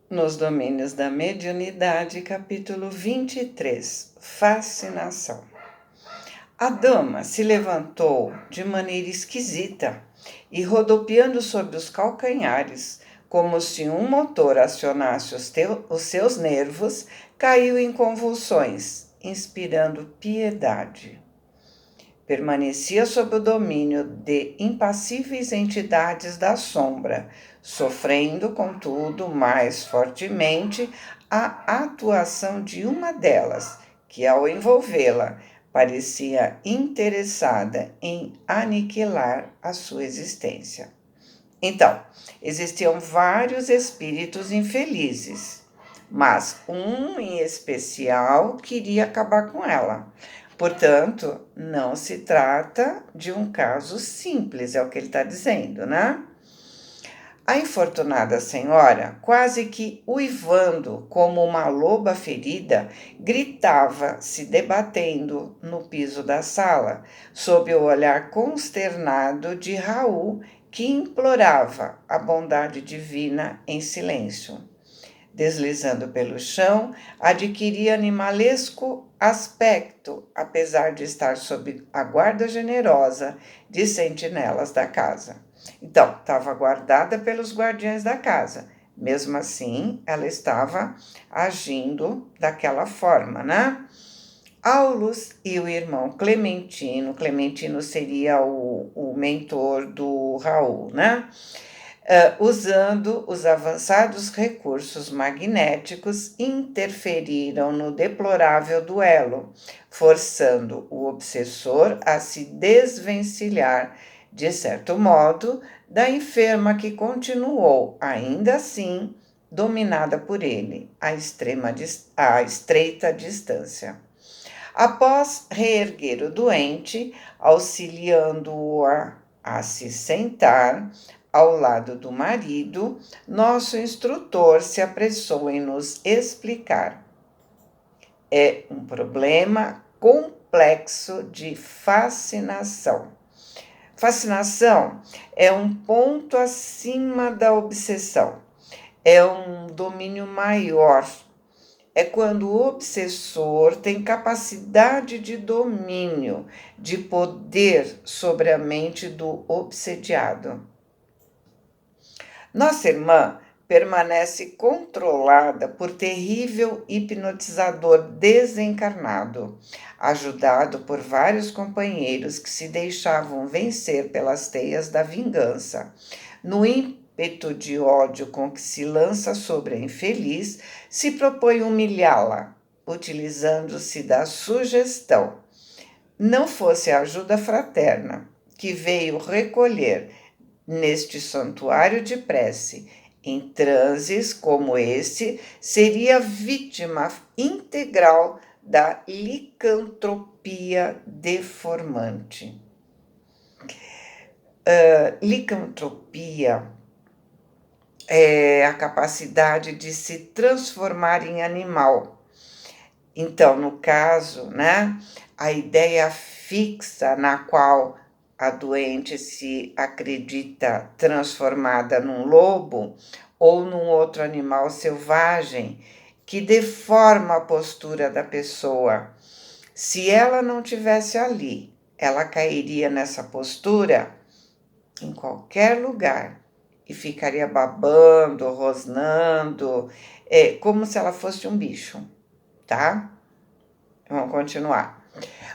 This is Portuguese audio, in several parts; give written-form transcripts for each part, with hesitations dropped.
Nos domínios da mediunidade, capítulo 23, Fascinação. A dama se levantou de maneira esquisita e, rodopiando sobre os calcanhares, como se um motor acionasse os seus nervos, caiu em convulsões, inspirando piedade. Permanecia sob o domínio de impassíveis entidades da sombra, sofrendo, contudo, mais fortemente a atuação de uma delas, que, ao envolvê-la, parecia interessada em aniquilar a sua existência. Então, existiam vários espíritos infelizes, mas um em especial queria acabar com ela. Portanto, não se trata de um caso simples, é o que ele está dizendo, né? A infortunada senhora, quase que uivando como uma loba ferida, gritava, se debatendo no piso da sala, sob o olhar consternado de Raul, que implorava a bondade divina em silêncio. Deslizando pelo chão, adquiria animalesco aspecto, apesar de estar sob a guarda generosa de sentinelas da casa. Então, estava guardada pelos guardiões da casa. Mesmo assim, ela estava agindo daquela forma, né? Aulus e o irmão Clementino seria o mentor do Raul, né? Usando os avançados recursos magnéticos, interferiram no deplorável duelo, forçando o obsessor a se desvencilhar, de certo modo, da enferma que continuou, ainda assim, dominada por ele, a estreita distância. Após reerguer o doente, auxiliando-o a se sentar ao lado do marido, nosso instrutor se apressou em nos explicar. É um problema complexo de fascinação. Fascinação é um ponto acima da obsessão, é um domínio maior. É quando o obsessor tem capacidade de domínio, de poder sobre a mente do obsediado. Nossa irmã permanece controlada por terrível hipnotizador desencarnado, ajudado por vários companheiros que se deixavam vencer pelas teias da vingança. No ímpeto de ódio com que se lança sobre a infeliz, se propõe humilhá-la, utilizando-se da sugestão. Não fosse a ajuda fraterna que veio recolher neste santuário de prece, em transes como este, seria vítima integral da licantropia deformante. Licantropia é a capacidade de se transformar em animal. Então, no caso, né, a ideia fixa na qual a doente se acredita transformada num lobo ou num outro animal selvagem, que deforma a postura da pessoa. Se ela não tivesse ali, ela cairia nessa postura em qualquer lugar e ficaria babando, rosnando, como se ela fosse um bicho, tá? Vamos continuar.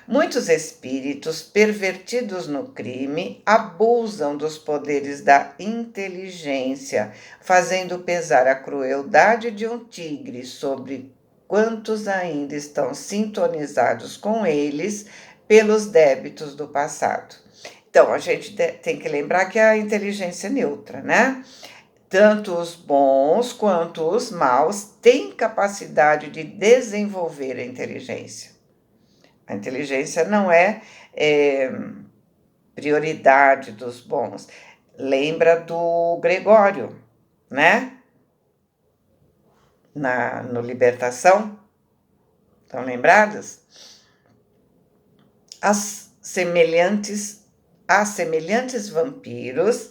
Muitos espíritos pervertidos no crime abusam dos poderes da inteligência, fazendo pesar a crueldade de um tigre sobre quantos ainda estão sintonizados com eles pelos débitos do passado. Então, a gente tem que lembrar que a inteligência é neutra, né? Tanto os bons quanto os maus têm capacidade de desenvolver a inteligência. A inteligência não é prioridade dos bons. Lembra do Gregório, né? No Libertação? Estão lembrados? A semelhantes vampiros,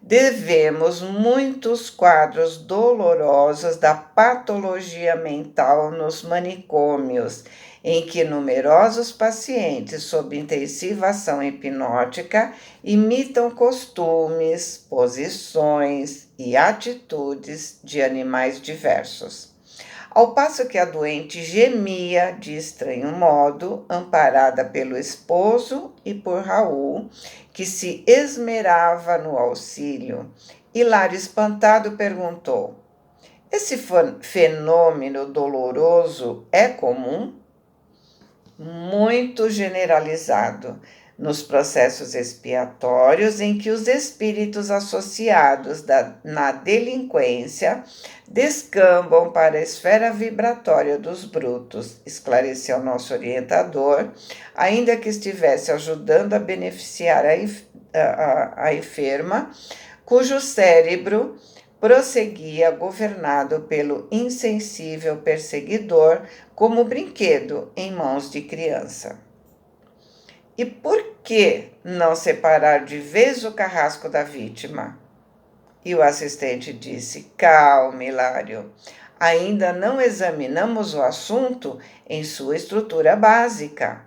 devemos muitos quadros dolorosos da patologia mental nos manicômios, em que numerosos pacientes sob intensiva ação hipnótica imitam costumes, posições e atitudes de animais diversos. Ao passo que a doente gemia de estranho modo, amparada pelo esposo e por Raul, que se esmerava no auxílio, Hilário espantado perguntou: esse fenômeno doloroso é comum? Muito generalizado nos processos expiatórios em que os espíritos associados na delinquência descambam para a esfera vibratória dos brutos, esclareceu nosso orientador, ainda que estivesse ajudando a beneficiar a enferma, cujo cérebro prosseguia governado pelo insensível perseguidor como brinquedo em mãos de criança. E por que não separar de vez o carrasco da vítima? E o assistente disse: calma, Hilário, ainda não examinamos o assunto em sua estrutura básica.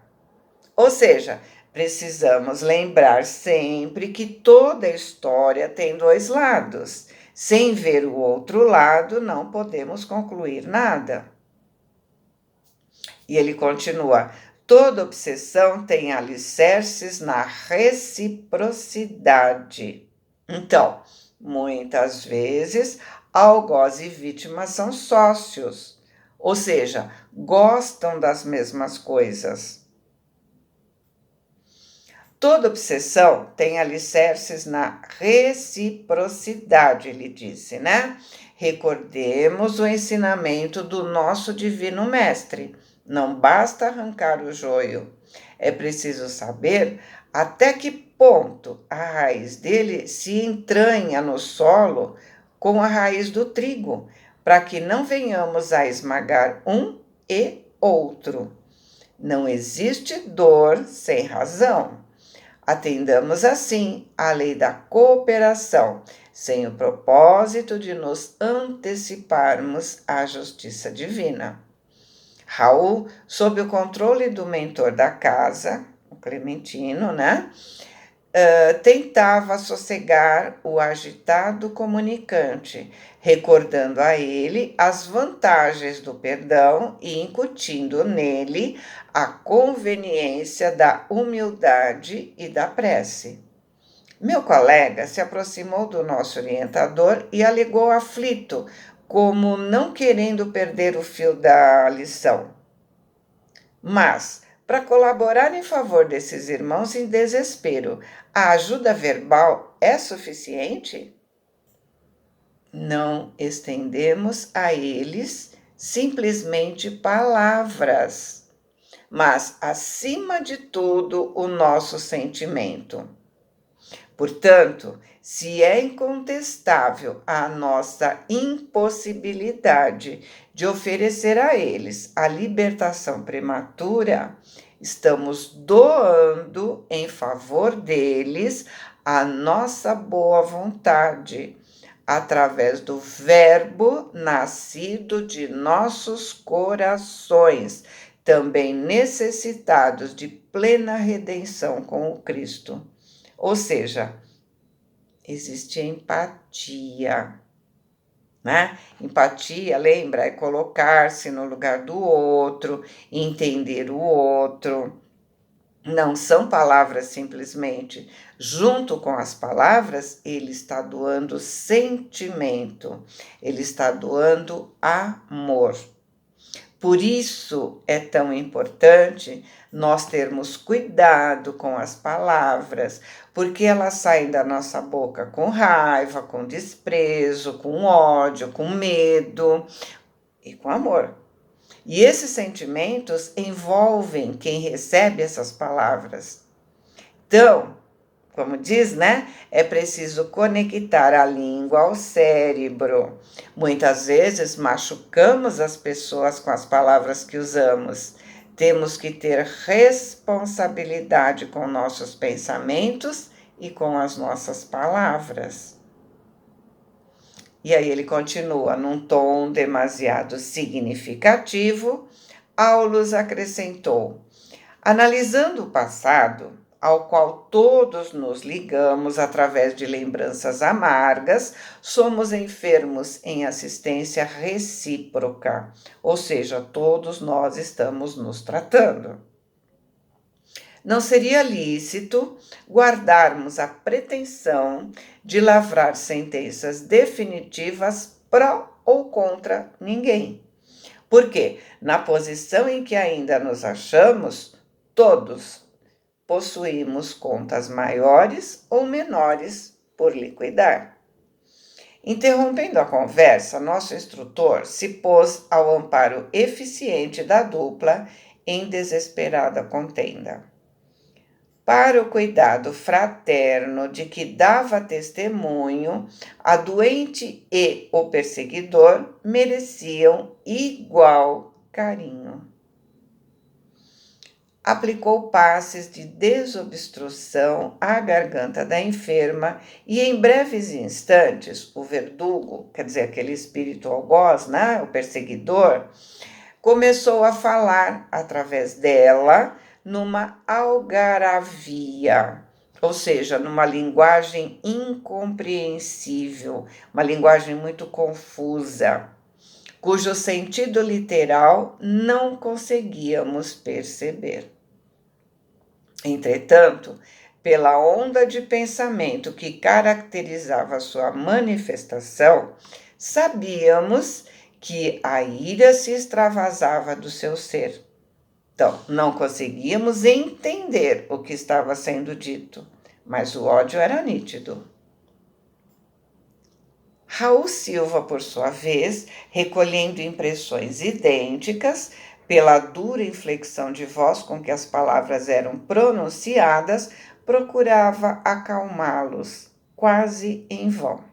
Ou seja, precisamos lembrar sempre que toda história tem dois lados. Sem ver o outro lado, não podemos concluir nada. E ele continua: toda obsessão tem alicerces na reciprocidade. Então, muitas vezes, algoz e vítima são sócios, ou seja, gostam das mesmas coisas. Toda obsessão tem alicerces na reciprocidade, ele disse, né? Recordemos o ensinamento do nosso divino mestre. Não basta arrancar o joio. É preciso saber até que ponto a raiz dele se entranha no solo com a raiz do trigo, para que não venhamos a esmagar um e outro. Não existe dor sem razão. Atendamos assim à lei da cooperação, sem o propósito de nos anteciparmos à justiça divina. Raul, sob o controle do mentor da casa, o Clementino, né? Tentava sossegar o agitado comunicante, recordando a ele as vantagens do perdão e incutindo nele a conveniência da humildade e da prece. Meu colega se aproximou do nosso orientador e alegou aflito, como não querendo perder o fio da lição. Mas, para colaborar em favor desses irmãos em desespero, a ajuda verbal é suficiente? Não estendemos a eles simplesmente palavras, mas, acima de tudo, o nosso sentimento. Portanto, se é incontestável a nossa impossibilidade de oferecer a eles a libertação prematura, estamos doando em favor deles a nossa boa vontade, através do Verbo nascido de nossos corações, também necessitados de plena redenção com o Cristo. Ou seja, existe empatia, né? Empatia, lembra, é colocar-se no lugar do outro, entender o outro. Não são palavras simplesmente. Junto com as palavras, ele está doando sentimento, ele está doando amor. Por isso é tão importante nós termos cuidado com as palavras, porque elas saem da nossa boca com raiva, com desprezo, com ódio, com medo e com amor. E esses sentimentos envolvem quem recebe essas palavras. Então, como diz, né? É preciso conectar a língua ao cérebro. Muitas vezes machucamos as pessoas com as palavras que usamos. Temos que ter responsabilidade com nossos pensamentos e com as nossas palavras. E aí ele continua num tom demasiado significativo. Aulus acrescentou: analisando o passado, ao qual todos nos ligamos através de lembranças amargas, somos enfermos em assistência recíproca, ou seja, todos nós estamos nos tratando. Não seria lícito guardarmos a pretensão de lavrar sentenças definitivas pró ou contra ninguém. Porque, na posição em que ainda nos achamos, todos possuímos contas maiores ou menores por liquidar. Interrompendo a conversa, nosso instrutor se pôs ao amparo eficiente da dupla em desesperada contenda. Para o cuidado fraterno de que dava testemunho, a doente e o perseguidor mereciam igual carinho. Aplicou passes de desobstrução à garganta da enferma e, em breves instantes, o verdugo, quer dizer, aquele espírito algoz, né, o perseguidor, começou a falar através dela numa algaravia, ou seja, numa linguagem incompreensível, uma linguagem muito confusa, cujo sentido literal não conseguíamos perceber. Entretanto, pela onda de pensamento que caracterizava sua manifestação, sabíamos que a ira se extravasava do seu ser. Então, não conseguíamos entender o que estava sendo dito, mas o ódio era nítido. Raul Silva, por sua vez, recolhendo impressões idênticas, pela dura inflexão de voz com que as palavras eram pronunciadas, procurava acalmá-los, quase em vão.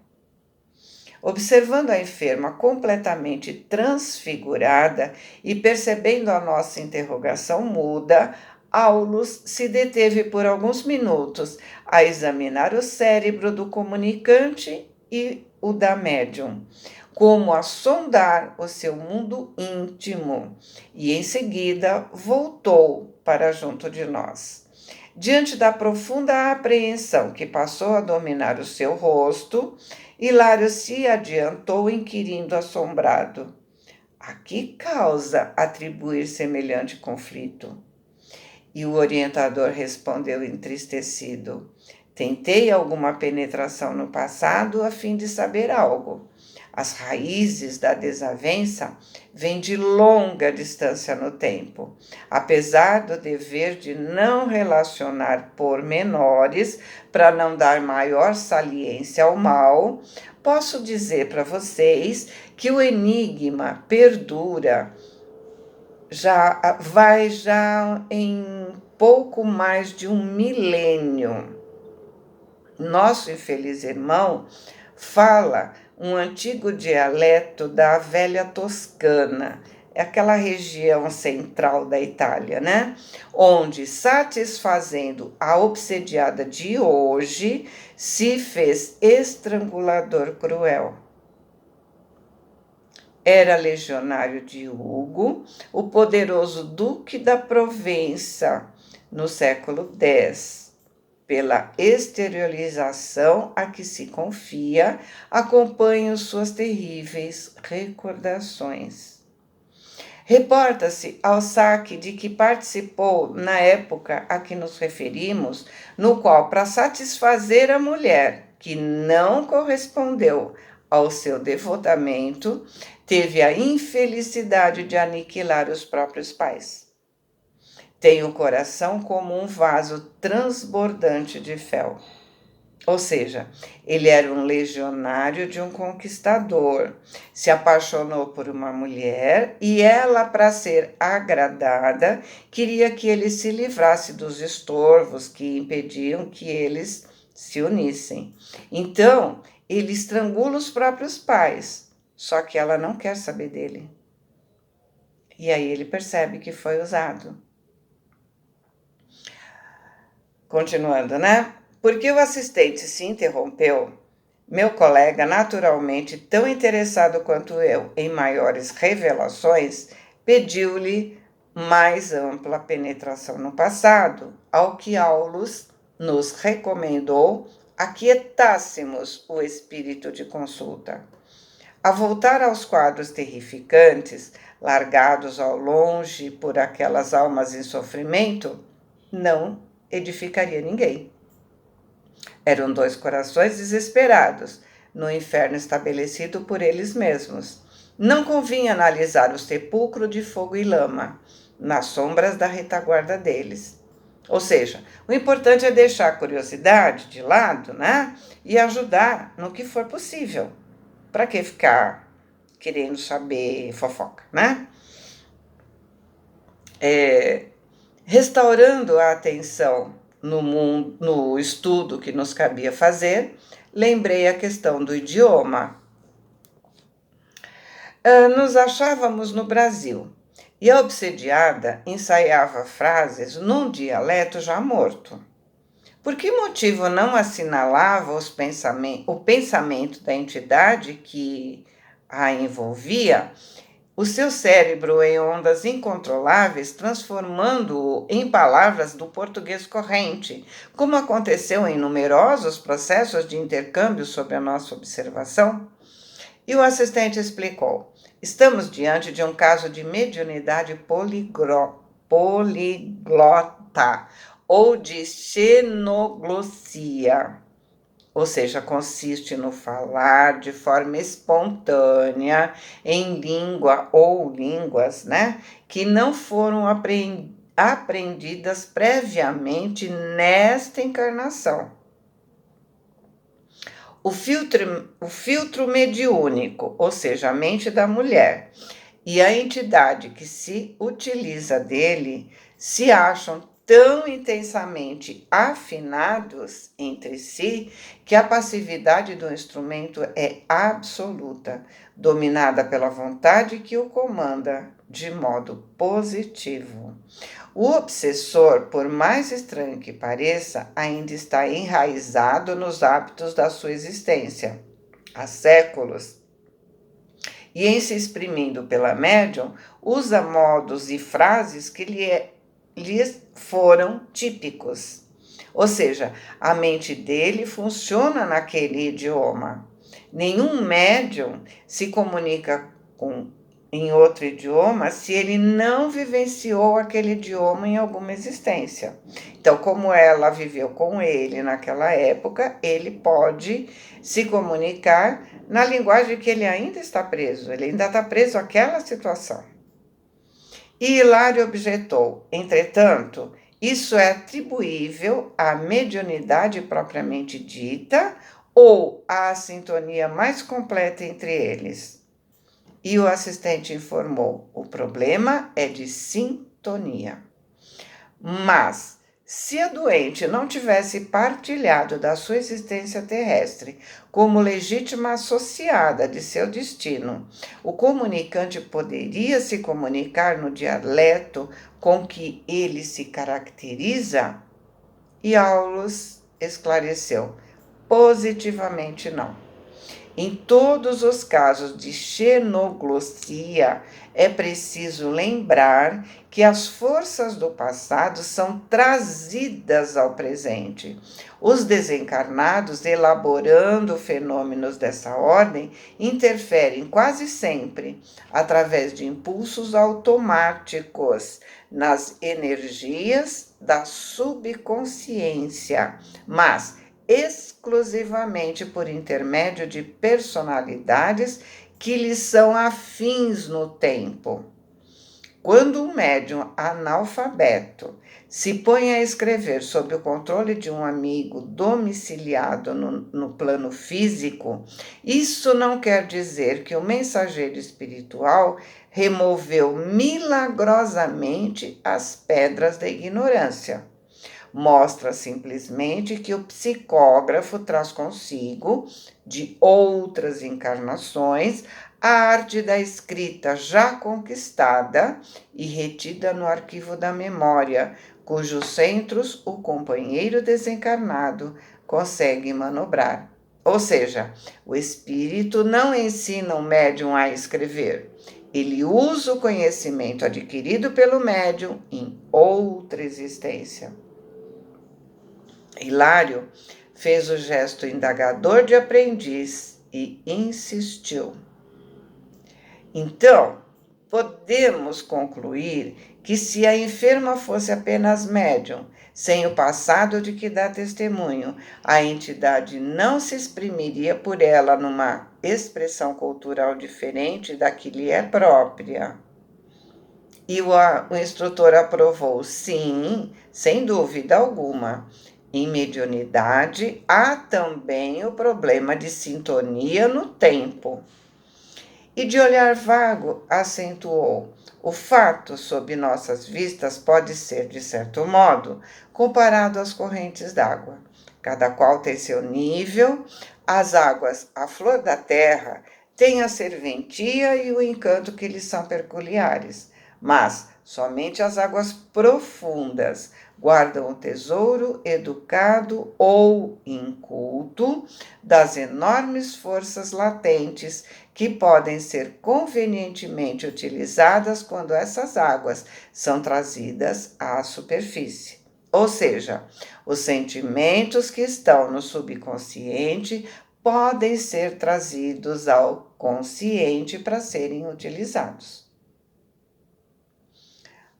Observando a enferma completamente transfigurada e percebendo a nossa interrogação muda, Aulus se deteve por alguns minutos a examinar o cérebro do comunicante e o da médium, como a sondar o seu mundo íntimo, e em seguida voltou para junto de nós. Diante da profunda apreensão que passou a dominar o seu rosto, Hilário se adiantou, inquirindo assombrado: a que causa atribuir semelhante conflito? E o orientador respondeu entristecido: tentei alguma penetração no passado a fim de saber algo. As raízes da desavença vêm de longa distância no tempo. Apesar do dever de não relacionar pormenores para não dar maior saliência ao mal, posso dizer para vocês que o enigma perdura já em pouco mais de um milênio. Nosso infeliz irmão fala um antigo dialeto da velha Toscana, aquela região central da Itália, né? Onde, satisfazendo a obsediada de hoje, se fez estrangulador cruel. Era legionário de Hugo, o poderoso duque da Provença, no século X. Pela exteriorização a que se confia, acompanho suas terríveis recordações. Reporta-se ao saque de que participou na época a que nos referimos, no qual, para satisfazer a mulher que não correspondeu ao seu devotamento, teve a infelicidade de aniquilar os próprios pais. Tem o coração como um vaso transbordante de fel. Ou seja, ele era um legionário de um conquistador, se apaixonou por uma mulher e ela, para ser agradada, queria que ele se livrasse dos estorvos que impediam que eles se unissem. Então, ele estrangula os próprios pais, só que ela não quer saber dele. E aí ele percebe que foi usado. Continuando, né? Porque o assistente se interrompeu, Meu colega, naturalmente tão interessado quanto eu em maiores revelações, pediu-lhe mais ampla penetração no passado, ao que Aulus nos recomendou aquietássemos o espírito de consulta. A voltar aos quadros terrificantes, largados ao longe por aquelas almas em sofrimento, não edificaria ninguém. Eram dois corações desesperados, no inferno estabelecido por eles mesmos. Não convinha analisar o sepulcro de fogo e lama, nas sombras da retaguarda deles. Ou seja, o importante é deixar a curiosidade de lado, né? E ajudar no que for possível. Para que ficar querendo saber fofoca, né? Restaurando a atenção no estudo que nos cabia fazer, lembrei a questão do idioma. Nos achávamos no Brasil e a obsediada ensaiava frases num dialeto já morto. Por que motivo não assinalava o pensamento da entidade que a envolvia, o seu cérebro em ondas incontroláveis, transformando-o em palavras do português corrente, como aconteceu em numerosos processos de intercâmbio sob a nossa observação? E o assistente explicou: estamos diante de um caso de mediunidade poliglota ou de xenoglossia. Ou seja, consiste no falar de forma espontânea em língua ou línguas, né, que não foram aprendidas previamente nesta encarnação. O filtro mediúnico, ou seja, a mente da mulher, e a entidade que se utiliza dele se acham tão intensamente afinados entre si que a passividade do instrumento é absoluta, dominada pela vontade que o comanda de modo positivo. O obsessor, por mais estranho que pareça, ainda está enraizado nos hábitos da sua existência há séculos. E em se exprimindo pela médium, usa modos e frases que lhes foram típicos. Ou seja, a mente dele funciona naquele idioma. Nenhum médium se comunica em outro idioma se ele não vivenciou aquele idioma em alguma existência. Então, como ela viveu com ele naquela época, ele pode se comunicar na linguagem que ele ainda está preso. Ele ainda está preso àquela situação. E Hilário objetou: entretanto, isso é atribuível à mediunidade propriamente dita ou à sintonia mais completa entre eles? E o assistente informou: o problema é de sintonia. Mas, se a doente não tivesse partilhado da sua existência terrestre como legítima associada de seu destino, o comunicante poderia se comunicar no dialeto com que ele se caracteriza? E Aulus esclareceu: positivamente não. Em todos os casos de xenoglossia, é preciso lembrar que as forças do passado são trazidas ao presente. Os desencarnados, elaborando fenômenos dessa ordem, interferem quase sempre, através de impulsos automáticos, nas energias da subconsciência, mas exclusivamente por intermédio de personalidades que lhes são afins no tempo. Quando um médium analfabeto se põe a escrever sob o controle de um amigo domiciliado no plano físico, isso não quer dizer que o mensageiro espiritual removeu milagrosamente as pedras da ignorância. Mostra simplesmente que o psicógrafo traz consigo, de outras encarnações, a arte da escrita já conquistada e retida no arquivo da memória, cujos centros o companheiro desencarnado consegue manobrar. Ou seja, o espírito não ensina o médium a escrever. Ele usa o conhecimento adquirido pelo médium em outra existência. Hilário fez o gesto indagador de aprendiz e insistiu. Então, podemos concluir que se a enferma fosse apenas médium, sem o passado de que dá testemunho, a entidade não se exprimiria por ela numa expressão cultural diferente da que lhe é própria. E o instrutor aprovou, sim, sem dúvida alguma. Em mediunidade, há também o problema de sintonia no tempo. E de olhar vago, acentuou: o fato sob nossas vistas pode ser, de certo modo, comparado às correntes d'água. Cada qual tem seu nível, as águas à flor da terra têm a serventia e o encanto que lhes são peculiares, mas somente as águas profundas guardam o tesouro educado ou inculto das enormes forças latentes que podem ser convenientemente utilizadas quando essas águas são trazidas à superfície. Ou seja, os sentimentos que estão no subconsciente podem ser trazidos ao consciente para serem utilizados.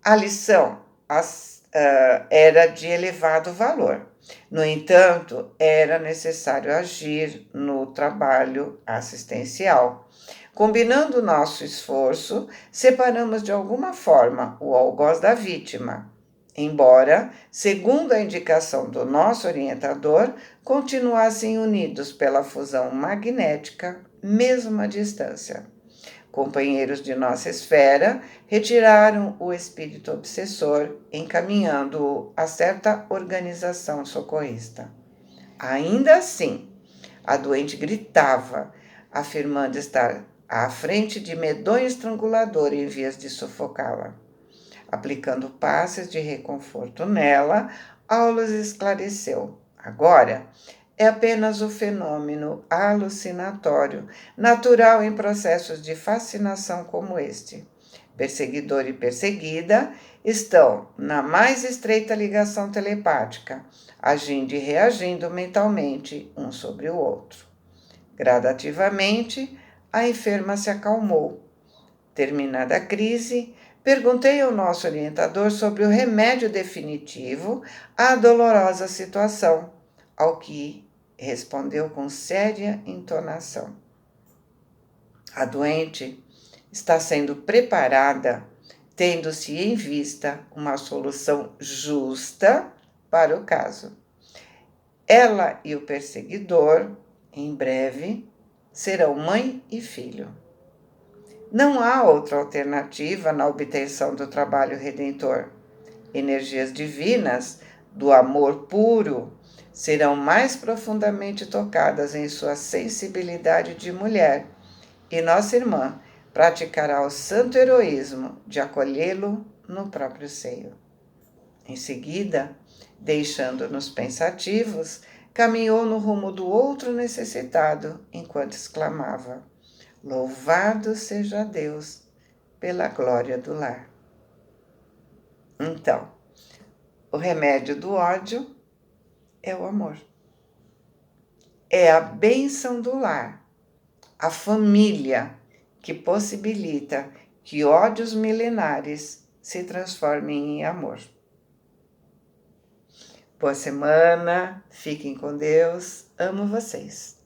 A lição era de elevado valor. No entanto, era necessário agir no trabalho assistencial. Combinando nosso esforço, separamos de alguma forma o algoz da vítima, embora, segundo a indicação do nosso orientador, continuassem unidos pela fusão magnética, mesmo à distância. Companheiros de nossa esfera retiraram o espírito obsessor, encaminhando-o a certa organização socorrista. Ainda assim, a doente gritava, afirmando estar à frente de medonho estrangulador em vias de sufocá-la. Aplicando passes de reconforto nela, Aulus esclareceu: agora é apenas o fenômeno alucinatório, natural em processos de fascinação como este. Perseguidor e perseguida estão na mais estreita ligação telepática, agindo e reagindo mentalmente um sobre o outro. Gradativamente, a enferma se acalmou. Terminada a crise, perguntei ao nosso orientador sobre o remédio definitivo à dolorosa situação, ao que respondeu com séria entonação: a doente está sendo preparada, tendo-se em vista uma solução justa para o caso. Ela e o perseguidor, em breve, serão mãe e filho. Não há outra alternativa na obtenção do trabalho redentor. Energias divinas, do amor puro, serão mais profundamente tocadas em sua sensibilidade de mulher, e nossa irmã praticará o santo heroísmo de acolhê-lo no próprio seio. Em seguida, deixando-nos pensativos, caminhou no rumo do outro necessitado, enquanto exclamava: louvado seja Deus pela glória do lar. Então, o remédio do ódio é o amor. É a bênção do lar, a família, que possibilita que ódios milenares se transformem em amor. Boa semana, fiquem com Deus, amo vocês.